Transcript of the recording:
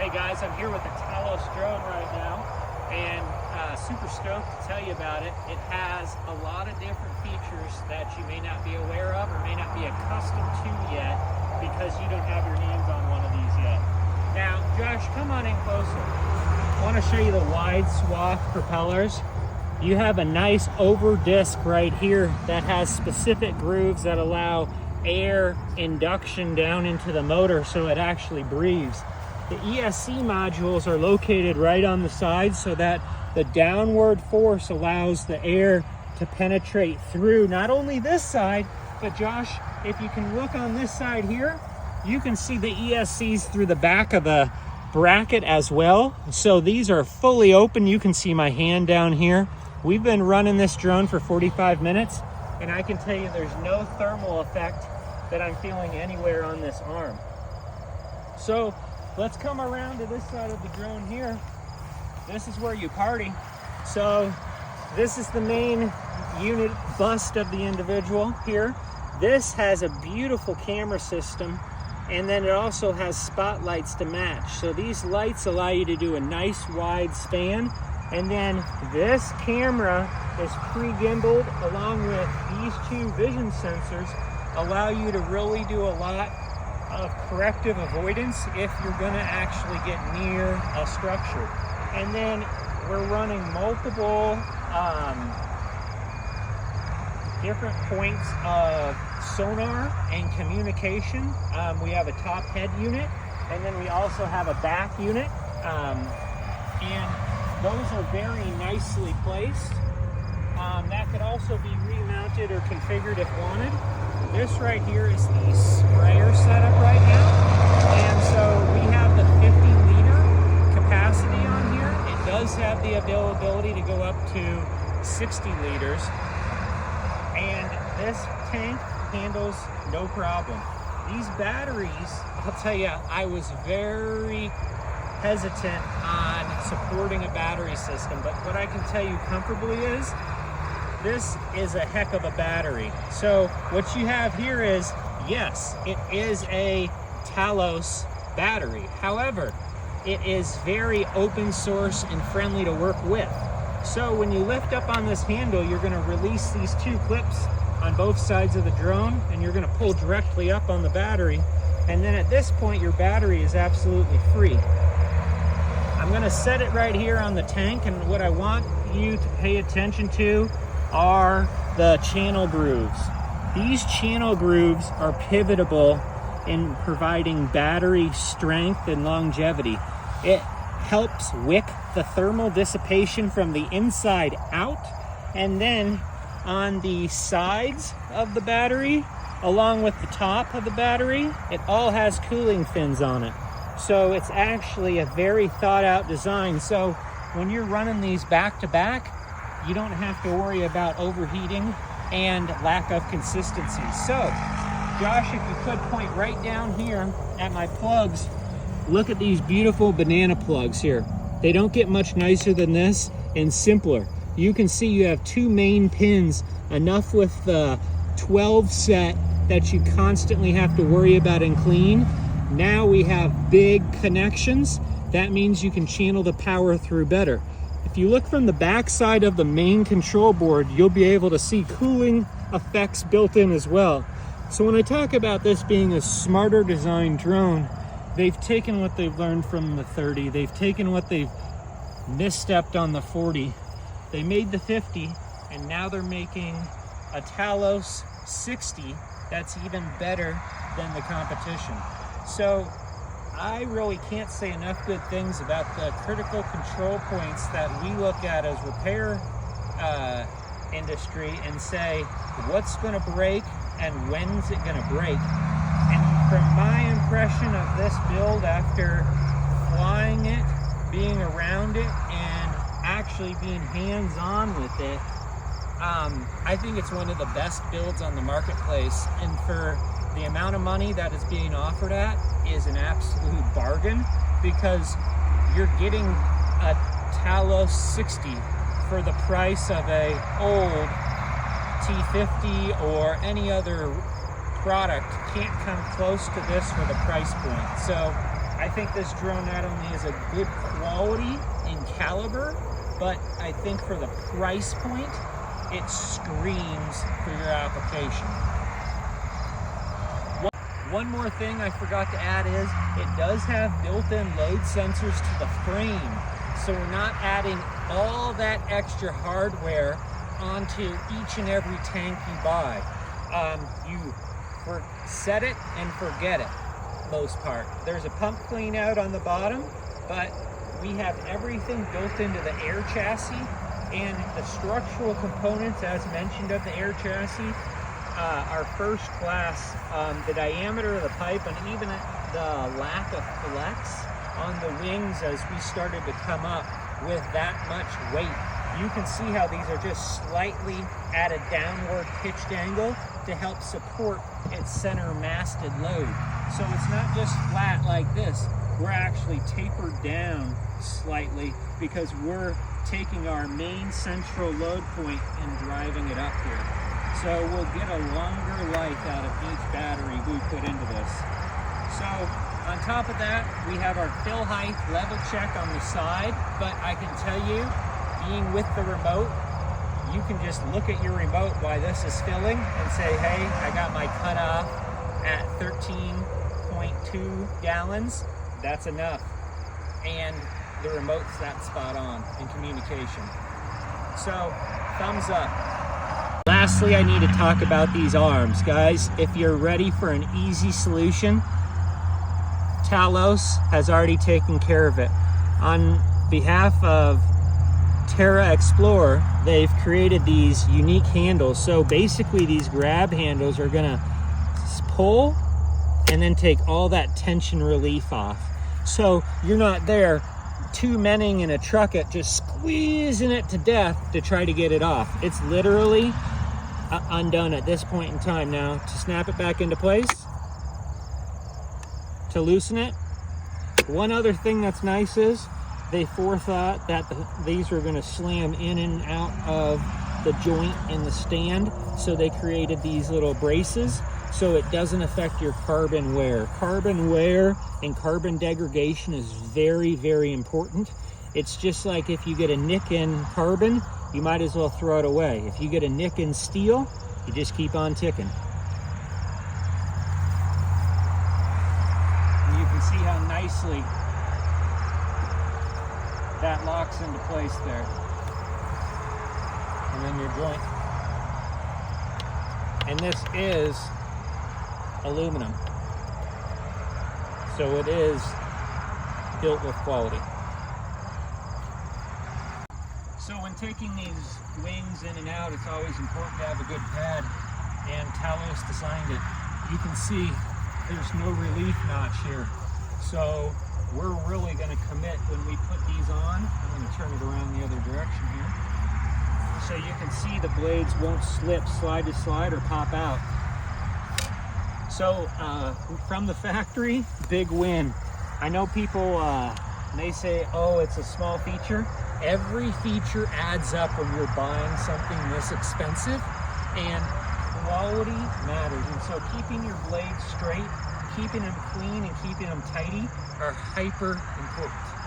Hey guys, I'm here with the Talos drone right now, and super stoked to tell you about it. It has a lot of different features that you may not be aware of or may not be accustomed to yet because you don't have your hands on one of these yet. Now, Josh, come on in closer. I want to show you the wide swath propellers. You have a nice over disc right here that has specific grooves that allow air induction down into the motor so it actually breathes. The ESC modules are located right on the side so that the downward force allows the air to penetrate through not only this side, but Josh, if you can look on this side here, you can see the ESCs through the back of the bracket as well. So these are fully open. You can see my hand down here. We've been running this drone for 45 minutes, and I can tell you there's no thermal effect that I'm feeling anywhere on this arm. So let's come around to this side of the drone here. This is where you party. So this is the main unit bust of the individual here. This has a beautiful camera system, and then it also has spotlights to match. So these lights allow you to do a nice wide span. And then this camera is pre-gimbaled along with these two vision sensors, allow you to really do a lot of corrective avoidance if you're going to actually get near a structure. And then we're running multiple different points of sonar and communication. We have a top head unit, and then we also have a back unit, and those are very nicely placed. That could also be remounted or configured if wanted. This right here is the sprayer setup right now. And so we have the 50-liter capacity on here. It does have the availability to go up to 60 liters. And this tank handles no problem. These batteries, I'll tell you, I was very hesitant on supporting a battery system, but what I can tell you comfortably is this is a heck of a battery. So what you have here is, yes, it is a Talos battery. However, it is very open source and friendly to work with. So when you lift up on this handle, you're going to release these two clips on both sides of the drone, and you're going to pull directly up on the battery. And then at this point, your battery is absolutely free. I'm going to set it right here on the tank, and what I want you to pay attention to are the channel grooves. These channel grooves are pivotal in providing battery strength and longevity. It helps wick the thermal dissipation from the inside out, and then on the sides of the battery, along with the top of the battery, it all has cooling fins on it. So it's actually a very thought out design. So when you're running these back to back, you don't have to worry about overheating and lack of consistency. So, Josh, if you could point right down here at my plugs, look at these beautiful banana plugs here. They don't get much nicer than this and simpler. You can see you have two main pins, enough with the 12 set that you constantly have to worry about and clean. Now we have big connections. That means you can channel the power through better. If you look from the back side of the main control board, you'll be able to see cooling effects built in as well. So when I talk about this being a smarter designed drone, they've taken what they've learned from the 30, they've taken what they've misstepped on the 40, they made the 50, and now they're making a Talos 60 that's even better than the competition. So I really can't say enough good things about the critical control points that we look at as repair industry and say, what's going to break and when's it going to break? And from my impression of this build, after flying it, being around it, and actually being hands-on with it, I think it's one of the best builds on the marketplace. And for the amount of money that is being offered at is an absolute bargain, because you're getting a Talos 60 for the price of a old T50 or any other product. Can't come close to this for the price point. So I think this drone not only is a good quality and caliber, but I think for the price point, it screams for your application. One more thing I forgot to add is it does have built-in load sensors to the frame. So we're not adding all that extra hardware onto each and every tank you buy. You set it and forget it, most part. There's a pump clean out on the bottom, but we have everything built into the air chassis, and the structural components, as mentioned, of the air chassis are first class. The diameter of the pipe and even the lack of flex on the wings as we started to come up with that much weight. You can see how these are just slightly at a downward pitched angle to help support its center masted load. So it's not just flat like this. We're actually tapered down slightly because we're taking our main central load point and driving it up here. So we'll get a longer life out of each battery we put into this. So on top of that, we have our fill height level check on the side, but I can tell you, being with the remote, you can just look at your remote while this is filling and say, hey, I got my cutoff at 13.2 gallons. That's enough. And the remote's that spot on in communication. So, thumbs up. Lastly, I need to talk about these arms. Guys, if you're ready for an easy solution, Talos has already taken care of it. On behalf of Terra Explorer, they've created these unique handles. So basically these grab handles are gonna pull and then take all that tension relief off. So you're not there two menning in a truck at just squeezing it to death to try to get it off. It's literally undone at this point in time. Now to snap it back into place, to loosen it. One other thing that's nice is they forethought that these were going to slam in and out of the joint in the stand, so they created these little braces so it doesn't affect your carbon wear. Carbon wear and carbon degradation is very, very important. It's just like if you get a nick in carbon, you might as well throw it away. If you get a nick in steel, you just keep on ticking. And you can see how nicely that locks into place there. And then your joint. And this is aluminum. So it is built with quality. So when taking these wings in and out, it's always important to have a good pad, and Talos designed it. You can see there's no relief notch here. So we're really going to commit when we put these on. I'm going to turn it around the other direction here. So you can see the blades won't slip slide to slide or pop out. So from the factory, big win. I know people, they say, oh, it's a small feature. Every feature adds up when you're buying something this expensive, and quality matters. And so keeping your blades straight, keeping them clean and keeping them tidy are hyper important.